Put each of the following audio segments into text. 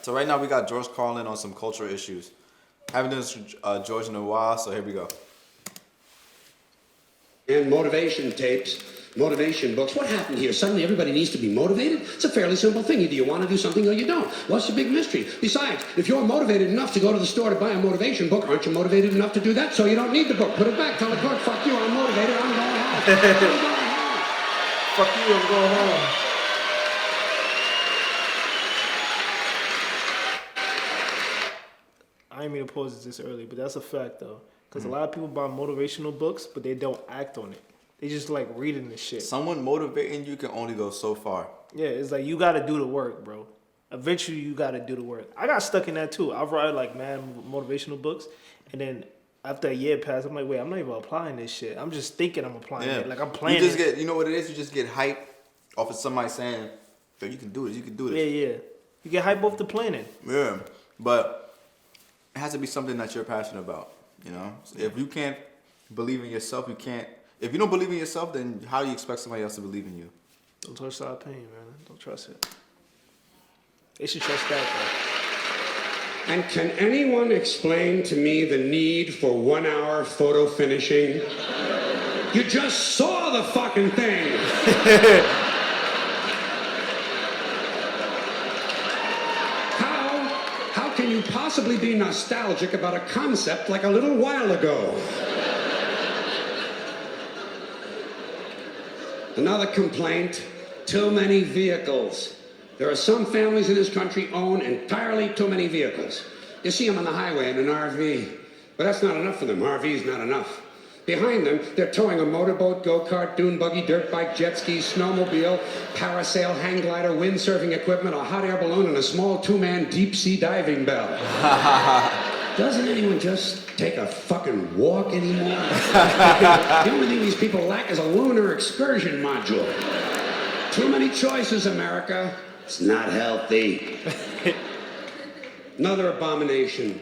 So right now we got George Carlin on some cultural issues. Haven't done this George in a while, so here we go. And motivation tapes, motivation books. What happened here? Suddenly everybody needs to be motivated? It's a fairly simple thing. Either you want to do something or you don't. What's the big mystery? Besides, if you're motivated enough to go to the store to buy a motivation book, aren't you motivated enough to do that? So you don't need the book. Put it back. Tell the clerk, fuck you, I'm motivated, I'm going home. I'm going home. Fuck you, I'm going home. I didn't mean to pose this early, but that's a fact though. Because a lot of people buy motivational books, but they don't act on it. They just like reading the shit. Someone motivating you can only go so far. Yeah, it's like you got to do the work, bro. Eventually, you got to do the work. I got stuck in that too. I've read like mad motivational books, and then after a year passed, I'm like, wait, I'm not even applying this shit. I'm just thinking I'm applying it. Like I'm playing. You just get, you know what it is? You just get hype off of somebody saying, "Yo, you can do this. You can do this." Yeah. You get hype off the planning. Yeah, but it has to be something that you're passionate about. You know, if you can't believe in yourself, you can't. If you don't believe in yourself, then how do you expect somebody else to believe in you? Don't touch that pain, man. Don't trust it. They should trust that, though. And can anyone explain to me the need for 1 hour photo finishing? You just saw the fucking thing. How can you possibly be nostalgic about a concept like a little while ago? Another complaint, too many vehicles. There are some families in this country own entirely too many vehicles. You see them on the highway in an RV, but that's not enough for them. RV's not enough. Behind them, they're towing a motorboat, go-kart, dune buggy, dirt bike, jet ski, snowmobile, parasail, hang glider, windsurfing equipment, a hot air balloon, and a small two-man deep-sea diving bell. Doesn't anyone just take a fucking walk anymore? The only thing these people lack is a lunar excursion module. Too many choices, America. It's not healthy. Another abomination.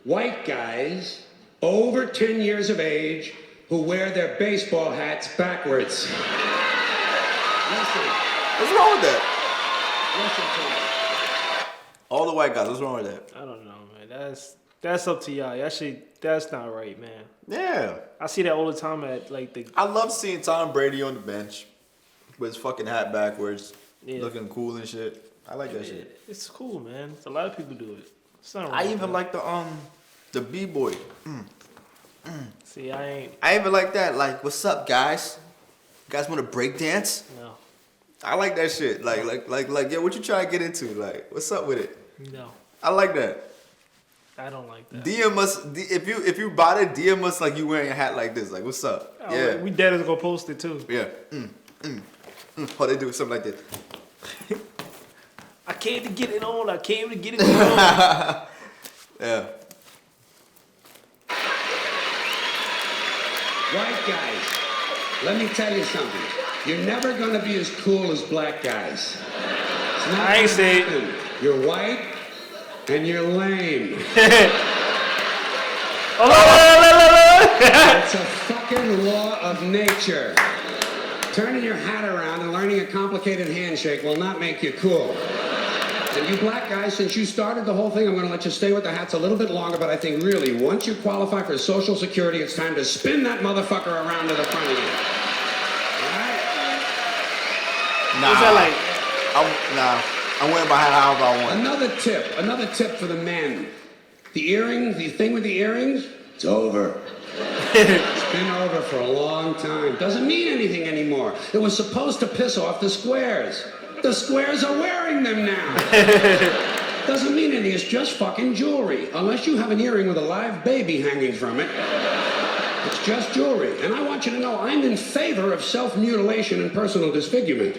White guys over 10 years of age who wear their baseball hats backwards. Listen. What's wrong with that? Listen to me. All the white guys, what's wrong with that? I don't know, man. That's up to y'all. Actually, that's not right, man. Yeah. I see that all the time at like the. I love seeing Tom Brady on the bench with his fucking hat backwards, looking cool and shit. I like that shit. It's cool, man. A lot of people do it. It's not wrong. I even like the B-boy. See, I ain't. I even like that. Like, what's up, guys? You guys want to break dance? No. I like that shit. Like, yeah, what you trying to get into? Like, what's up with it? No. I like that. I don't like that. DM us if you bought it. DM us like you wearing a hat like this. Like, what's up? Oh, Yeah, we dead is gonna post it too. yeah. Oh, they do something like this. I came to get it on. I came to get it on. Yeah. White guys, let me tell you something. You're never going to be as cool as black guys. It's not I ain't gonna say happen. You're white and you're lame. It's a fucking law of nature. Turning your hat around and learning a complicated handshake will not make you cool. And you black guys, since you started the whole thing, I'm going to let you stay with the hats a little bit longer, but I think really, once you qualify for Social Security, it's time to spin that motherfucker around to the front of you. All right? What's that like? I'm wearing my hat however I want. Another tip for the men. The earrings, the thing with the earrings, it's over. It's been over for a long time. Doesn't mean anything anymore. It was supposed to piss off the squares. The squares are wearing them now. Doesn't mean anything. It's just fucking jewelry. Unless you have an earring with a live baby hanging from it. It's just jewelry. And I want you to know I'm in favor of self-mutilation and personal disfigurement.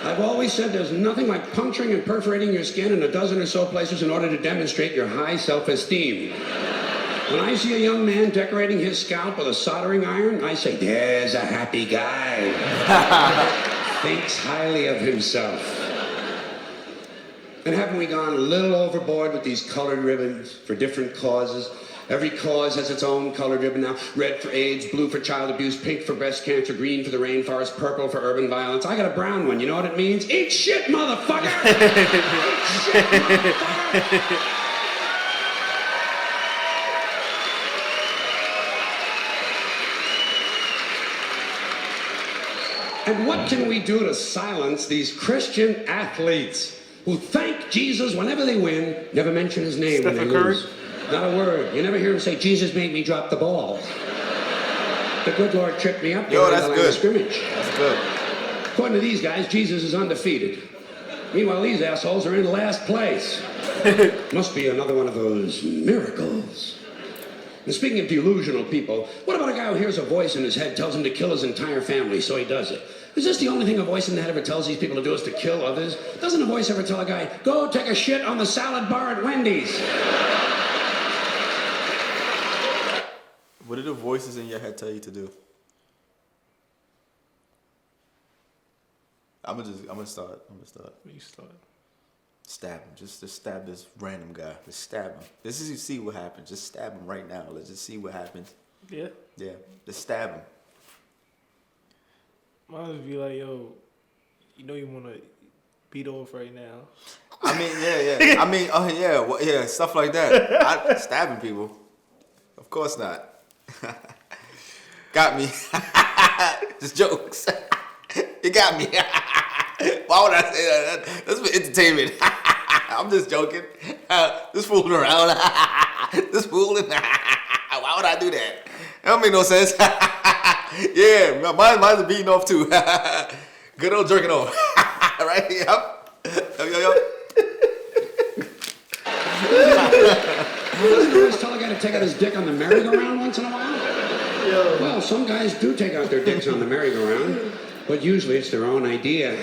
I've always said there's nothing like puncturing and perforating your skin in a dozen or so places in order to demonstrate your high self-esteem. When I see a young man decorating his scalp with a soldering iron, I say, there's a happy guy. Thinks highly of himself. And haven't we gone a little overboard with these colored ribbons for different causes? Every cause has its own color ribbon now. Red for AIDS, blue for child abuse, pink for breast cancer, green for the rainforest, purple for urban violence. I got a brown one. You know what it means? Eat shit, motherfucker! Eat shit, motherfucker! And what can we do to silence these Christian athletes who thank Jesus whenever they win, never mention his name when they lose? Not a word. You never hear him say, Jesus made me drop the ball. The good Lord tripped me up during the line of scrimmage. That's good. According to these guys, Jesus is undefeated. Meanwhile, these assholes are in last place. Must be another one of those miracles. And speaking of delusional people, what about a guy who hears a voice in his head tells him to kill his entire family, so he does it? Is this the only thing a voice in the head ever tells these people to do is to kill others? Doesn't a voice ever tell a guy, go take a shit on the salad bar at Wendy's? What do the voices in your head tell you to do? I'm gonna start. You start. Stab him. Just stab this random guy. Just stab him. This is you see what happens. Just stab him right now. Let's just see what happens. Yeah. Yeah. Just stab him. Mine would be like, yo, you know you want to beat off right now. I mean, yeah. I mean, yeah, stuff like that. Stabbing people. Of course not. Got me. Just jokes. You got me. Why would I say that? That's for entertainment. I'm just joking. Just fooling around. Just fooling. Why would I do that? That don't make no sense. Yeah, mine's beating off too. Good old jerking off. Right? Yep. Yo. Doesn't he always tell a guy to take out his dick on the merry-go-round once in a while? Yo. Well, some guys do take out their dicks on the merry-go-round, but usually it's their own idea.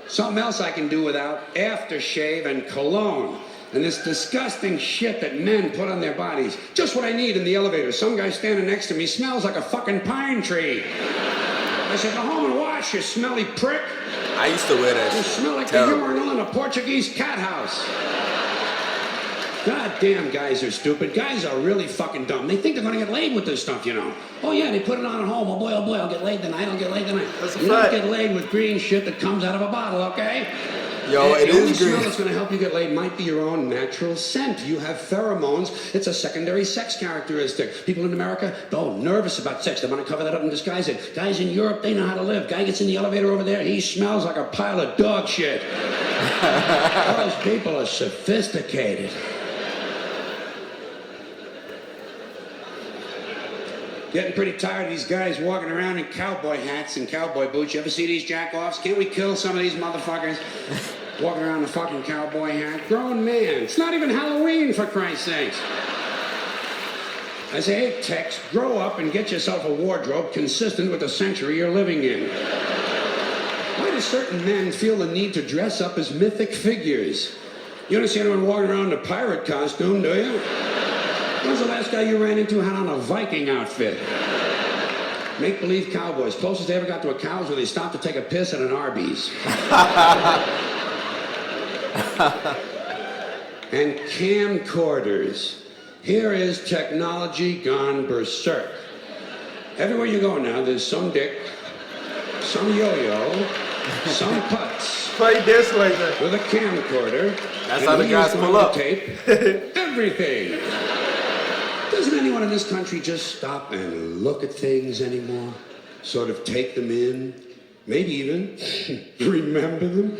Something else I can do without: aftershave and cologne. And this disgusting shit that men put on their bodies. Just what I need in the elevator. Some guy standing next to me smells like a fucking pine tree. I said, go home and wash, you smelly prick. I used to wear that You shit. smell like Terrible. the urinal in a Portuguese cat house. God damn, guys are stupid. Guys are really fucking dumb. They think they're gonna get laid with this stuff, you know. Oh yeah, they put it on at home. Oh boy, I'll get laid tonight. I'll get laid tonight. That's a You don't fact. get laid with green shit that comes out of a bottle, okay? Yo, it The only is smell green. that's going to help you get laid might be your own natural scent. You have pheromones. It's a secondary sex characteristic. People in America, nervous about sex. They want to cover that up and disguise it. Guys in Europe, they know how to live. Guy gets in the elevator over there, he smells like a pile of dog shit. Those people are sophisticated. Getting pretty tired of these guys walking around in cowboy hats and cowboy boots. You ever see these jack-offs? Can't we kill some of these motherfuckers? Walking around in a fucking cowboy hat. Grown man. It's not even Halloween, for Christ's sakes. I say, hey, Tex, grow up and get yourself a wardrobe consistent with the century you're living in. Why do certain men feel the need to dress up as mythic figures? You don't see anyone walking around in a pirate costume, do you? When's the last guy you ran into had on a Viking outfit? Make-believe cowboys. Closest they ever got to a cow is when they stopped to take a piss at an Arby's. And camcorders. Here is technology gone berserk. Everywhere you go now, there's some dick, some yo-yo, some putz. Play this like that. With a camcorder. That's and how the he guys is pull going up. to tape everything. Doesn't anyone in this country just stop and look at things anymore? Sort of take them in? Maybe even remember them?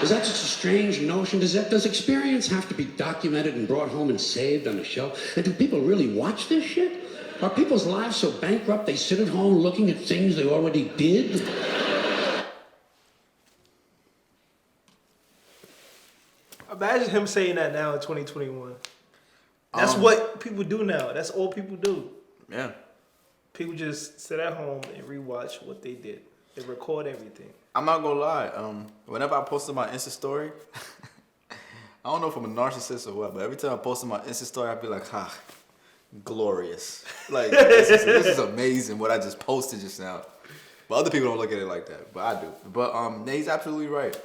Is that just a strange notion? Does experience have to be documented and brought home and saved on a shelf? And do people really watch this shit? Are people's lives so bankrupt they sit at home looking at things they already did? Imagine him saying that now in 2021. That's what people do now. That's all people do. Yeah. People just sit at home and rewatch what they did. They record everything. I'm not gonna lie. Whenever I posted my Insta story, I don't know if I'm a narcissist or what, but every time I posted my Insta story, I'd be like, glorious. Like, this is amazing what I just posted just now. But other people don't look at it like that, but I do. But yeah, he's absolutely right.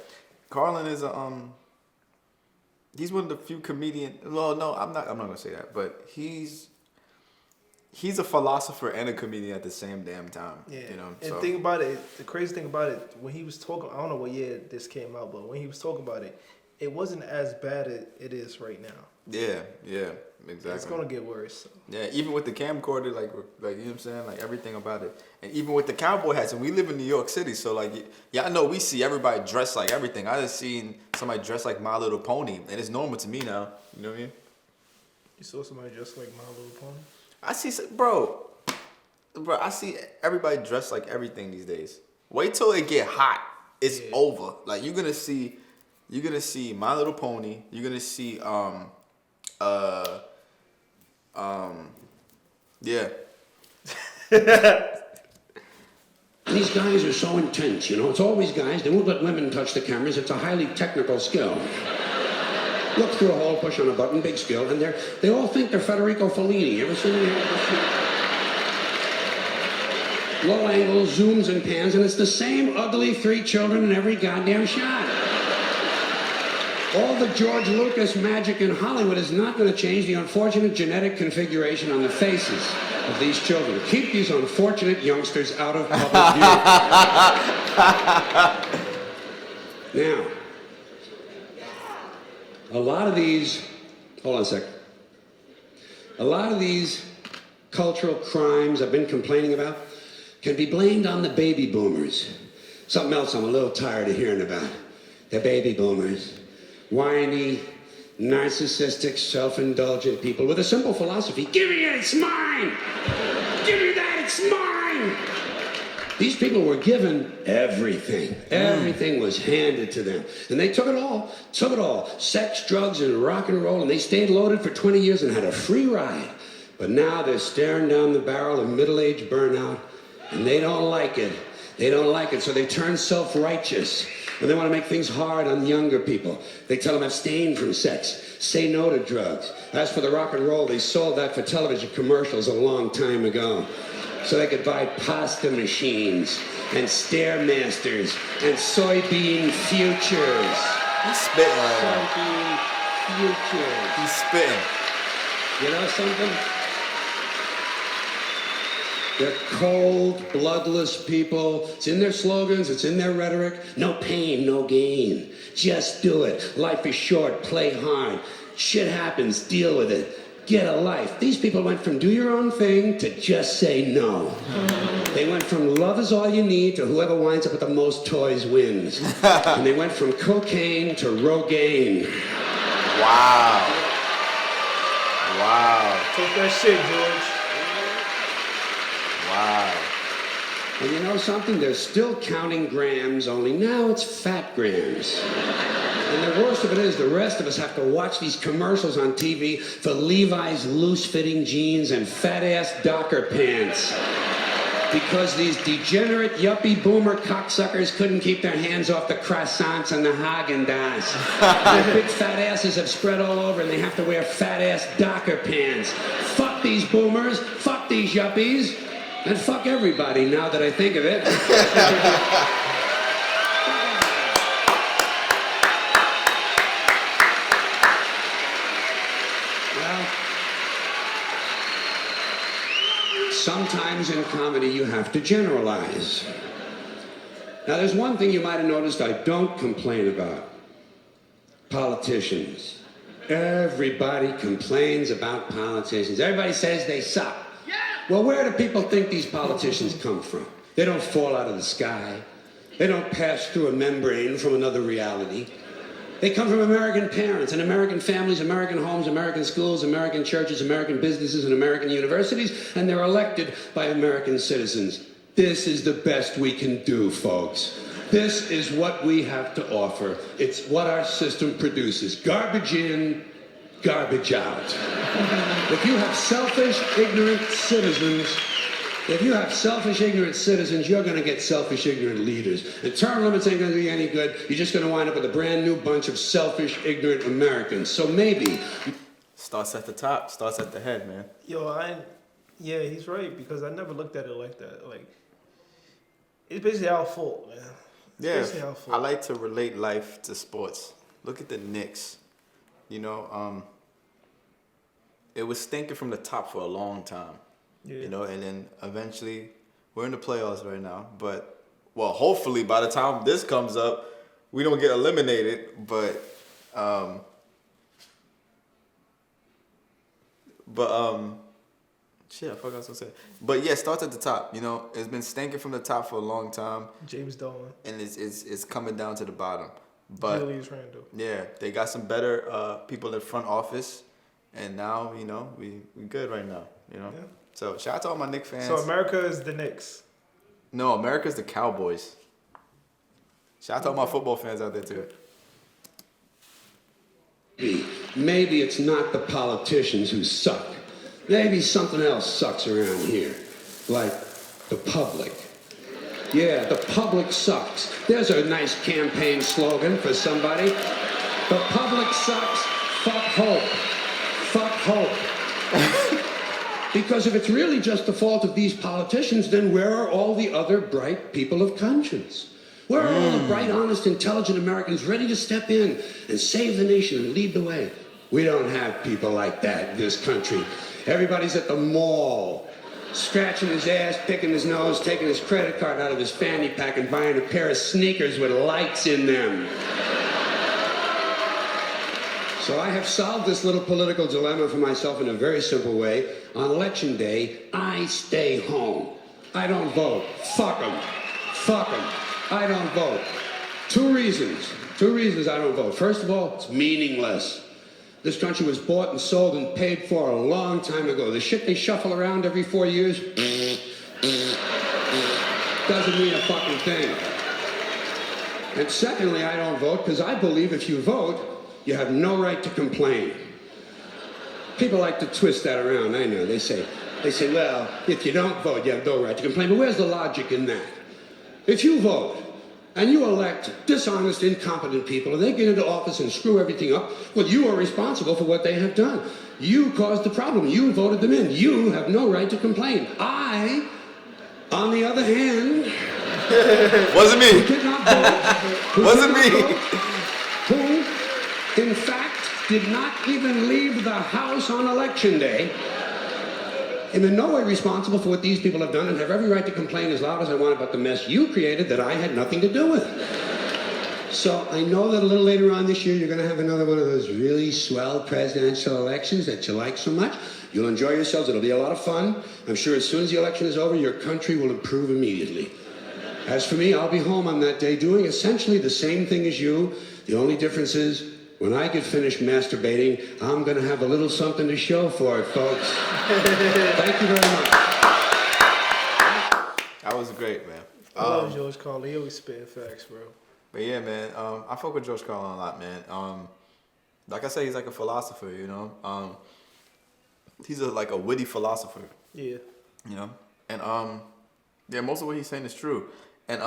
Carlin is a He's one of the few comedians. Well, no, I'm not gonna say that, but he's a philosopher and a comedian at the same damn time. Yeah. You know. And So. think about it. The crazy thing about it, when he was talking, I don't know what year this came out, but when he was talking about it, it wasn't as bad as it is right now. Yeah, exactly. It's gonna get worse. So. Yeah, even with the camcorder, like you know what I'm saying, like everything about it, and even with the cowboy hats. And we live in New York City, so like, yeah, I know we see everybody dressed like everything. I just seen somebody dressed like My Little Pony, and it's normal to me now. You know what I mean? You saw somebody dressed like My Little Pony? I see, bro, I see everybody dressed like everything these days. Wait till it get hot. It's over. Like you're gonna see My Little Pony. You're gonna see yeah. These guys are so intense, you know. It's always guys. They won't let women touch the cameras. It's a highly technical skill. Look through a hole, push on a button, big skill, and they all think they're Federico Fellini. Ever seen him? Low angles, zooms and pans, and it's the same ugly 3 children in every goddamn shot. All the George Lucas magic in Hollywood is not going to change the unfortunate genetic configuration on the faces of these children. Keep these unfortunate youngsters out of public view. Now, a lot of these, hold on a sec. A lot of these cultural crimes I've been complaining about can be blamed on the baby boomers. Something else I'm a little tired of hearing about. The baby boomers. Whiny, narcissistic, self-indulgent people with a simple philosophy. Give me it, it's mine! Give me that, it's mine! These people were given everything. Everything was handed to them. And they took it all. Sex, drugs, and rock and roll. And they stayed loaded for 20 years and had a free ride. But now they're staring down the barrel of middle-age burnout. And they don't like it. They don't like it, so they turn self-righteous. And they want to make things hard on younger people. They tell them abstain from sex. Say no to drugs. As for the rock and roll, they sold that for television commercials a long time ago. So they could buy pasta machines and Stairmasters and soybean futures. He's spitting right now. Soybean futures. He's spitting. You know something? They're cold, bloodless people. It's in their slogans, it's in their rhetoric. No pain, no gain. Just do it. Life is short, play hard. Shit happens, deal with it. Get a life. These people went from do your own thing to just say no. They went from love is all you need to whoever winds up with the most toys wins. And they went from cocaine to Rogaine. Wow. Take that shit, George. Wow. And you know something? They're still counting grams, only now it's fat grams. And the worst of it is the rest of us have to watch these commercials on TV for Levi's loose-fitting jeans and fat-ass Docker pants. Because these degenerate yuppie boomer cocksuckers couldn't keep their hands off the croissants and the Haagen-Dazs. Their big fat asses have spread all over and they have to wear fat-ass Docker pants. Fuck these boomers, fuck these yuppies. And fuck everybody, now that I think of it. Well, sometimes in comedy you have to generalize. Now there's one thing you might have noticed I don't complain about. Politicians. Everybody complains about politicians. Everybody says they suck. Well, where do people think these politicians come from? They don't fall out of the sky. They don't pass through a membrane from another reality. They come from American parents and American families, American homes, American schools, American churches, American businesses, and American universities, and they're elected by American citizens. This is the best we can do, folks. This is what we have to offer. It's what our system produces. Garbage in, garbage out. If you have selfish, ignorant citizens, you're going to get selfish, ignorant leaders. And term limits ain't going to do you any good. You're just going to wind up with a brand new bunch of selfish, ignorant Americans. So maybe... Starts at the top, starts at the head, man. Yeah, he's right, because I never looked at it like that. Like, it's basically our fault, man. Yeah, I like to relate life to sports. Look at the Knicks. You know, it was stinking from the top for a long time. Yeah. You know, and then eventually we're in the playoffs right now. But well, hopefully by the time this comes up, we don't get eliminated. But shit, I forgot what I was gonna say. But yeah, starts at the top. You know, it's been stinking from the top for a long time. James Dolan. And it's coming down to the bottom. But Julius Randle. yeah, they got some better people in the front office, and now you know we good right now. You know, so shout out to all my Knicks fans. So America is the Knicks. No, America's the Cowboys. Shout out to all my football fans out there too. Maybe it's not the politicians who suck. Maybe something else sucks around here, like the public. Yeah, the public sucks. There's a nice campaign slogan for somebody. The public sucks. Fuck hope. Fuck hope. Because if it's really just the fault of these politicians, then where are all the other bright people of conscience? Where are all the bright, honest, intelligent Americans ready to step in and save the nation and lead the way? We don't have people like that in this country. Everybody's at the mall, scratching his ass, picking his nose, taking his credit card out of his fanny pack and buying a pair of sneakers with lights in them. So I have solved this little political dilemma for myself in a very simple way. On election day, I stay home. I don't vote. Fuck them. Fuck them. I don't vote. Two reasons I don't vote. First of all, it's meaningless. This country was bought and sold and paid for a long time ago. The shit they shuffle around every 4 years doesn't mean a fucking thing. And secondly, I don't vote because I believe if you vote, you have no right to complain. People like to twist that around, I know. They say, well, if you don't vote, you have no right to complain. But where's the logic in that? If you vote, and you elect dishonest, incompetent people, and they get into office and screw everything up, well, you are responsible for what they have done. You caused the problem. You voted them in. You have no right to complain. I, on the other hand... Wasn't me. Who did not vote. Wasn't me. Who, in fact, did not even leave the house on election day. I'm in no way responsible for what these people have done and have every right to complain as loud as I want about the mess you created that I had nothing to do with. So I know that a little later on this year you're going to have another one of those really swell presidential elections that you like so much. You'll enjoy yourselves. It'll be a lot of fun. I'm sure as soon as the election is over, your country will improve immediately. As for me, I'll be home on that day doing essentially the same thing as you. The only difference is when I get finished masturbating, I'm going to have a little something to show for it, folks. Thank you very much. That was great, man. I love George Carlin. He always spitting facts, bro. But yeah, man, I fuck with George Carlin a lot, man. Like I said, he's like a philosopher, you know. He's like a witty philosopher. Yeah. You know, and yeah, most of what he's saying is true. And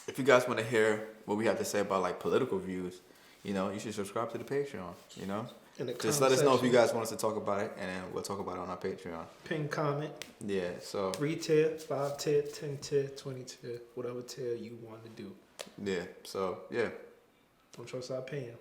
if you guys want to hear what we have to say about like political views, you know, you should subscribe to the Patreon. You know, just let us know if you guys want us to talk about it, and then we'll talk about it on our Patreon. Pin comment. Yeah. So 3 tier, 5 tier, 10 tier, 20 tier, whatever tier you want to do. yeah. So yeah. Don't trust our opinion.